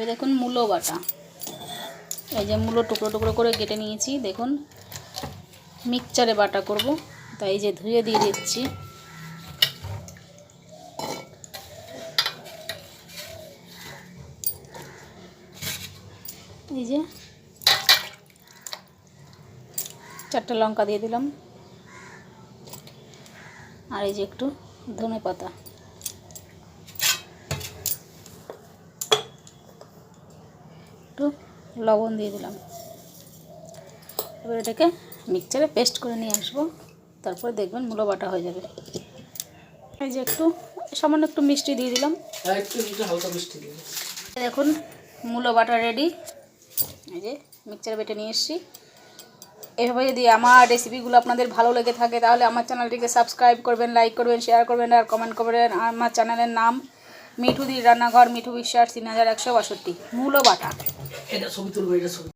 এবার দেখুন মূলো বাটা, এই যে মূলো টুকরো টুকরো করে কেটে নিয়েছি। দেখুন মিক্সচারে বাটা করব, তাই এই যে ধুয়ে দিয়ে দিচ্ছি। এই যে 4টা লঙ্কা দিয়ে দিলাম, আর এই যে একটু ধনে পাতা, একটু লবণ দিয়ে দিলাম। এবার এটাকে মিক্সচারে পেস্ট করে নিয়ে আসবো, তারপর দেখবেন মূলো বাটা হয়ে যাবে। এই যে একটু সামান্য একটু মিষ্টি দিয়ে দিলাম, হালকা মিষ্টি দিয়ে। দেখুন মূলো বাটা রেডি। এই যে মিক্সচারে বেটে নিয়ে এসেছি। এভাবে যদি আমার রেসিপিগুলো আপনাদের ভালো লেগে থাকে তাহলে আমার চ্যানেলটিকে সাবস্ক্রাইব করবেন, লাইক করবেন, শেয়ার করবেন আর কমেন্ট করবেন। আমার চ্যানেলের নাম মিঠুদির রান্নাঘর, মিঠু বিশ্বাস 3162। মূলো বাটা। এটা ছবি তুলবো, এটা ছবি।